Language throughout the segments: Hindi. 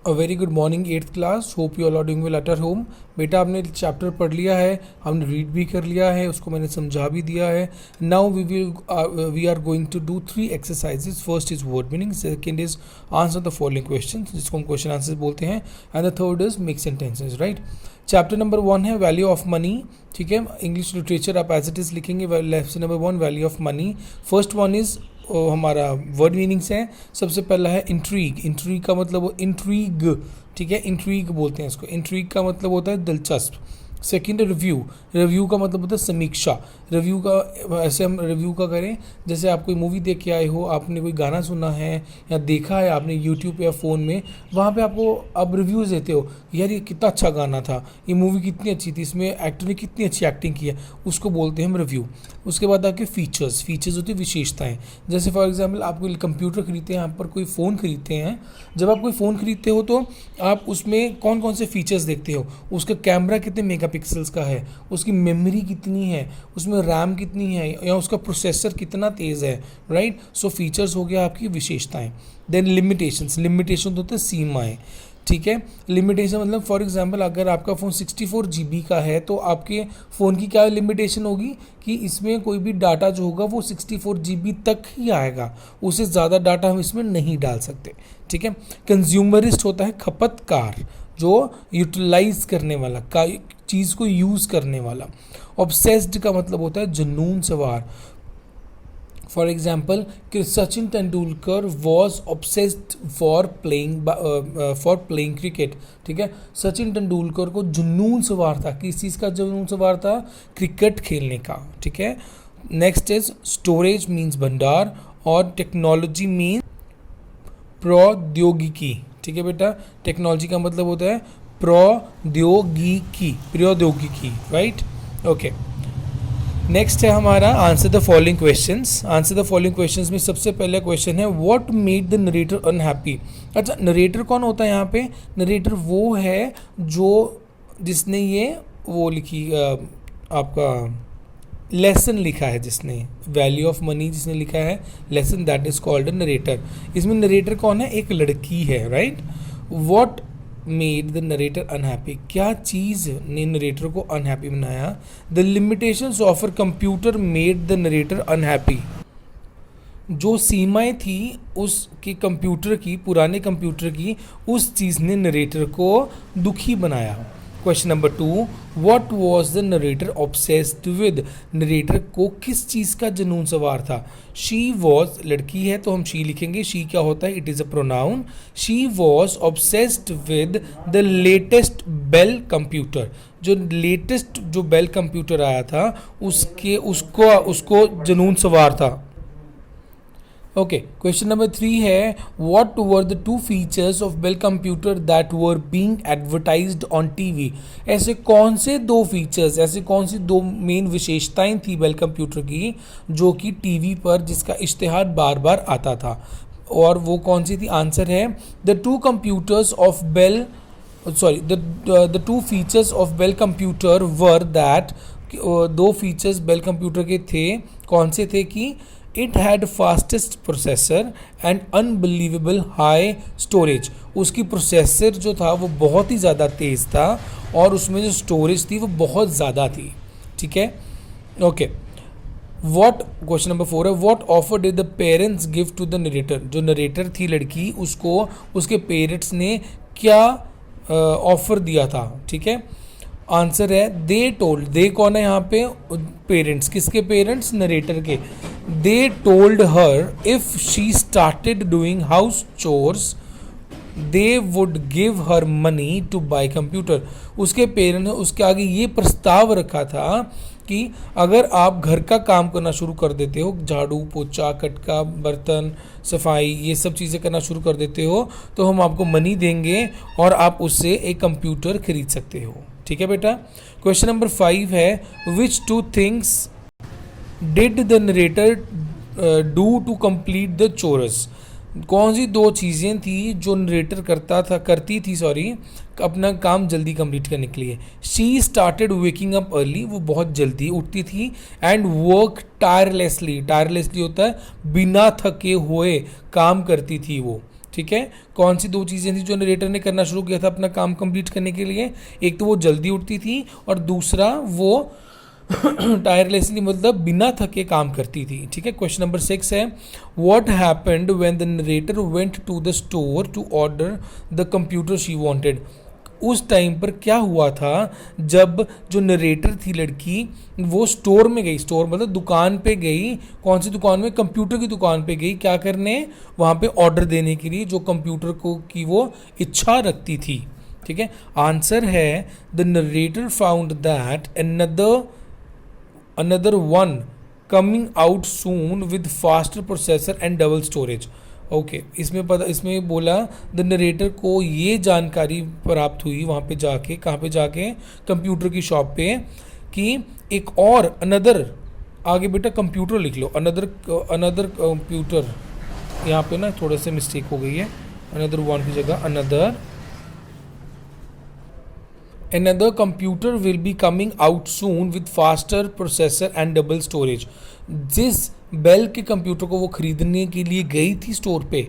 A very good morning eighth class, hope you all are doing well at home. बेटा आपने चैप्टर पढ़ लिया है, हमने रीड भी कर लिया है, उसको मैंने समझा भी दिया है। Now we are going to do 3 exercises. First is word meaning, second is answer the following question जिसको हम क्वेश्चन आंसर बोलते हैं, and the third is make sentences. Right, chapter number 1 है वैल्यू ऑफ मनी। ठीक है, इंग्लिश लिटरेचर आप एज इट इज लिखेंगे। Lesson number 1 value of money. First one is हमारा वर्ड मीनिंग्स है। सबसे पहला है इंट्रीग। इंट्रीग का मतलब वो इंट्रीग, ठीक है, इंट्रीग बोलते हैं इसको। इंट्रीग का मतलब होता है दिलचस्प। सेकंड है रिव्यू। रिव्यू का मतलब होता है समीक्षा। रिव्यू का ऐसे हम रिव्यू का करें, जैसे आप कोई मूवी देख के आए हो, आपने कोई गाना सुना है या देखा है आपने यूट्यूब या फ़ोन में, वहाँ पे आपको अब रिव्यूज़ देते हो, यार ये कितना अच्छा गाना था, ये मूवी कितनी अच्छी थी, इसमें एक्टर ने कितनी अच्छी एक्टिंग की है, उसको बोलते हैं हम रिव्यू। उसके बाद आपके फीचर्स। फीचर्स होती है विशेषताएँ। जैसे फॉर एग्जाम्पल आप कोई कंप्यूटर खरीदते हैं, यहाँ पर कोई फ़ोन खरीदते हैं। जब आप कोई फ़ोन खरीदते हो तो आप उसमें कौन कौन से फीचर्स देखते हो, उसका कैमरा कितने मेगापिक्सल्स का है, उसकी मेमोरी कितनी है, उसमें रैम कितनी है, या उसका प्रोसेसर कितना तेज़ है। राइट, सो फीचर्स हो गया आपकी विशेषताएं। Then limitations. लिमिटेशन होते हैं सीमाएं। ठीक है, लिमिटेशन मतलब फॉर एग्जांपल अगर आपका फ़ोन 64 GB का है तो आपके फ़ोन की क्या लिमिटेशन होगी कि इसमें कोई भी डाटा जो होगा वो 64 GB तक ही आएगा, उससे ज़्यादा डाटा हम इसमें नहीं डाल सकते। ठीक है, कंज्यूमरिस्ट होता है खपतकार, जो यूटिलाइज करने वाला, का चीज़ को यूज़ करने वाला। ऑब्सेस्ड का मतलब होता है जुनून सवार। फॉर एग्जाम्पल कि Sachin Tendulkar was obsessed for playing cricket. ठीक है, सचिन तेंदुलकर को जुनून सवार था। किस चीज़ का जुनून सवार था? क्रिकेट खेलने का। ठीक है, नेक्स्ट इज स्टोरेज मीन्स भंडार, और टेक्नोलॉजी मीन्स प्रौद्योगिकी। ठीक है बेटा, टेक्नोलॉजी का मतलब होता है प्रौद्योगिकी, प्रौद्योगिकी। Right, okay. नेक्स्ट है हमारा answer the following questions. Answer the following questions में सबसे पहला क्वेश्चन है what made the narrator unhappy. अच्छा, नरेटर कौन होता है यहाँ पे? नरेटर वो है जो जिसने ये वो लिखी आपका लेसन लिखा है, जिसने वैल्यू ऑफ मनी जिसने लिखा है lesson, that is called a narrator. इसमें नरेटर कौन है? एक लड़की है। Right, what made the narrator unhappy, क्या चीज़ ने नरेटर को अनहैप्पी बनाया? The limitations of a computer made the narrator unhappy. जो सीमाएं थी उसके कंप्यूटर की, पुराने कंप्यूटर की, उस चीज़ ने नरेटर को दुखी बनाया। Question number 2, what was the narrator obsessed with. Narrator को किस चीज़ का जुनून सवार था? शी वॉज, लड़की है तो हम शी लिखेंगे। शी क्या होता है? It is a pronoun. She was obsessed with the latest Bell computer. जो लेटेस्ट जो बेल कंप्यूटर आया था उसको जुनून सवार था। ओके, क्वेश्चन नंबर 3 है what were the 2 features of Bell computer that were being advertised on TV. ऐसे कौन से 2 फीचर्स, ऐसे कौन सी 2 मेन विशेषताएं थी बेल कंप्यूटर की जो कि टीवी पर जिसका इश्तिहार बार बार आता था, और वो कौन सी थी? आंसर है the 2 computers of Bell, sorry the 2 features of Bell computer were that. 2 features Bell computer के थे, कौन से थे? कि it had fastest processor and unbelievable high storage. उसकी प्रोसेसर जो था वो बहुत ही ज़्यादा तेज़ था, और उसमें जो स्टोरेज थी वो बहुत ज़्यादा थी। ठीक है, ओके। वॉट, क्वेश्चन नंबर 4 है what offer did the parents give to the narrator. जो नरेटर थी लड़की, उसको उसके पेरेंट्स ने क्या ऑफर दिया था? ठीक है, आंसर है दे टोल्ड। दे कौन है यहाँ पे? पेरेंट्स। किसके पेरेंट्स? नरेटर के। They told her if she started doing house chores they would give her money to buy computer. उसके पेरेंट्स ने उसके आगे ये प्रस्ताव रखा था कि अगर आप घर का काम करना शुरू कर देते हो, झाड़ू पोछा कटका बर्तन सफाई ये सब चीज़ें करना शुरू कर देते हो, तो हम आपको मनी देंगे और आप उससे एक कंप्यूटर खरीद सकते हो। ठीक है बेटा। क्वेश्चन नंबर 5 है which 2 things did the narrator do to complete the chores. कौन सी 2 चीज़ें थी जो नरेटर करती थी अपना काम जल्दी कंप्लीट करने के लिए? She started waking up early, वो बहुत जल्दी उठती थी, एंड वर्क टायरलेसली। टायरलेसली होता है बिना थके हुए काम करती थी वो। ठीक है, कौन सी दो चीज़ें थी जो नरेटर ने करना शुरू किया था अपना काम कंप्लीट करने के लिए? एक तो वो जल्दी उठती थी और दूसरा वो टायरलेसली मतलब बिना थके काम करती थी। ठीक है, क्वेश्चन नंबर 6 है, what happened when the narrator went to the store to order the computer she wanted? उस टाइम पर क्या हुआ था जब जो नरेटर थी लड़की वो स्टोर में गई, स्टोर मतलब दुकान पे गई, कौन सी दुकान में? कंप्यूटर की दुकान पे गई, क्या करने? वहाँ पे ऑर्डर देने के लिए जो कंप्यूटर को की वो इच्छा रखती थी। ठीक है, आंसर है the narrator found that another one coming out soon with faster processor and double storage. Okay, इसमें बोला द नरेटर को ये जानकारी प्राप्त हुई वहाँ पे जाके, कहाँ पे जाके? कंप्यूटर की शॉप पे, कि एक और अनदर, आगे बेटा कंप्यूटर लिख लो, अनदर कंप्यूटर, यहाँ पे ना थोड़ा सा मिस्टेक हो गई है, अनदर वन की जगह another computer will be coming out soon with faster processor and double storage. जिस बेल के कंप्यूटर को वो खरीदने के लिए गई थी स्टोर पे,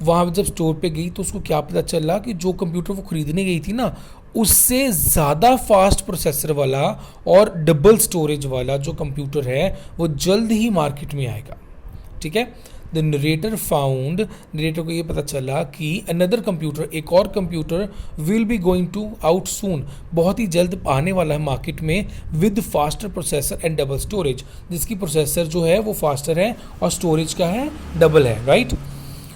वहाँ जब स्टोर पे गई तो उसको क्या पता चला कि जो कंप्यूटर वो खरीदने गई थी ना, उससे ज़्यादा फास्ट प्रोसेसर वाला और डबल स्टोरेज वाला जो कंप्यूटर है वो जल्द ही मार्केट में आएगा। ठीक है, द नरेटर फाउंड, नरेटर को ये पता चला कि अनदर कंप्यूटर, एक और computer, will be going to out soon, बहुत ही जल्द आने वाला है मार्केट में, with faster processor and double storage, जिसकी प्रोसेसर जो है वो फास्टर है और स्टोरेज का है डबल है। राइट,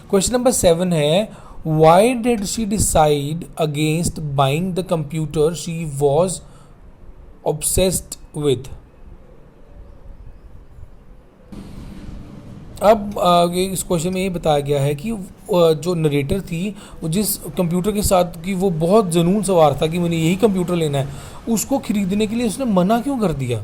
क्वेश्चन नंबर 7 है, why did she decide against buying the computer she was obsessed with? अब आगे इस क्वेश्चन में ये बताया गया है कि जो नरेटर थी वो जिस कंप्यूटर के साथ की वो बहुत जुनून सवार था कि मैंने यही कंप्यूटर लेना है, उसको खरीदने के लिए उसने मना क्यों कर दिया?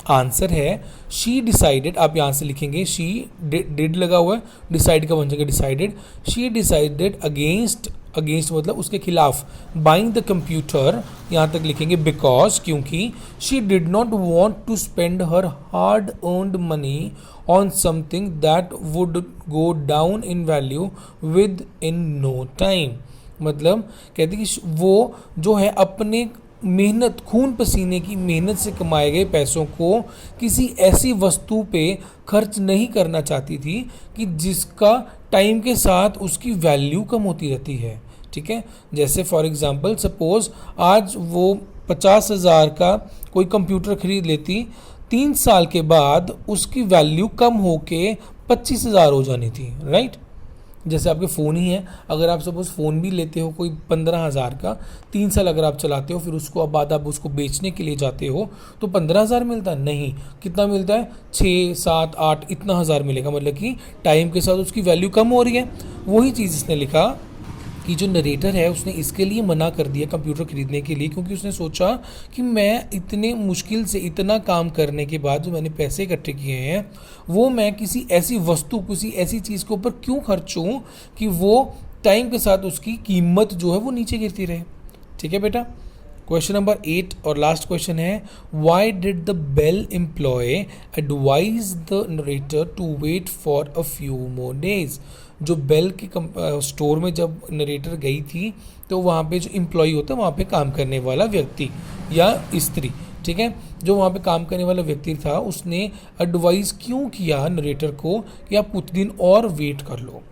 आंसर है शी डिसाइडेड, आप यहाँ से लिखेंगे शी डिड लगा हुआ है, डिसाइड का बन जाएगा डिसाइडेड, शी डिसाइडेड अगेंस्ट मतलब उसके खिलाफ, बाइंग द कंप्यूटर यहाँ तक लिखेंगे बिकॉज, क्योंकि she did not want to spend her hard earned money on something that would go down in value within no time. मतलब कहते कि वो जो है अपने मेहनत, खून पसीने की मेहनत से कमाए गए पैसों को किसी ऐसी वस्तु पे खर्च नहीं करना चाहती थी कि जिसका टाइम के साथ उसकी वैल्यू कम होती रहती है। ठीक है, जैसे फॉर एग्जांपल सपोज आज वो 50,000 का कोई कंप्यूटर खरीद लेती, 3 साल के बाद उसकी वैल्यू कम होके 25,000 हो जानी थी। राइट, जैसे आपके फ़ोन ही है, अगर आप सपोज फ़ोन भी लेते हो कोई 15,000 का, 3 साल अगर आप चलाते हो, फिर उसको अब बाद आप उसको बेचने के लिए जाते हो तो 15,000 मिलता है? नहीं, कितना मिलता है? 6, 7, 8 इतना हज़ार मिलेगा, मतलब कि टाइम के साथ उसकी वैल्यू कम हो रही है। वही चीज़ इसने लिखा कि जो नरेटर है उसने इसके लिए मना कर दिया कंप्यूटर खरीदने के लिए, क्योंकि उसने सोचा कि मैं इतने मुश्किल से इतना काम करने के बाद जो मैंने पैसे इकट्ठे किए हैं वो मैं किसी ऐसी वस्तु, किसी ऐसी चीज़ के ऊपर क्यों खर्चूं कि वो टाइम के साथ उसकी कीमत जो है वो नीचे गिरती रहे। ठीक है बेटा, क्वेश्चन नंबर 8 और लास्ट क्वेश्चन है, why did the Bell employ advise the narrator to wait for a few more days? जो बेल के स्टोर में जब नरेटर गई थी तो वहाँ पे जो एम्प्लॉय होता है, वहाँ पे काम करने वाला व्यक्ति या स्त्री, ठीक है, जो वहाँ पे काम करने वाला व्यक्ति था, उसने एडवाइस क्यों किया नरेटर को कि आप कुछ दिन और वेट कर लो?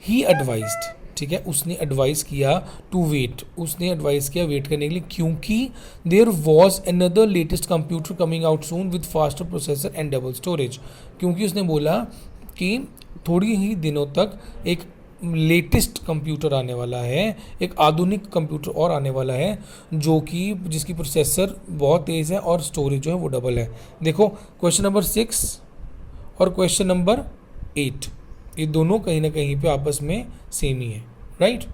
ही एडवाइज्ड, ठीक है, उसने एडवाइस किया टू वेट, उसने एडवाइस किया वेट करने के लिए, क्योंकि there was another latest computer coming out soon with faster processor and double storage. क्योंकि उसने बोला कि थोड़ी ही दिनों तक एक लेटेस्ट कंप्यूटर आने वाला है, एक आधुनिक कंप्यूटर और आने वाला है जो कि जिसकी प्रोसेसर बहुत तेज़ है और स्टोरेज जो है वो डबल है। देखो क्वेश्चन नंबर 6 और क्वेश्चन नंबर 8 ये दोनों कहीं ना कहीं पे आपस में सेम ही है। राइट।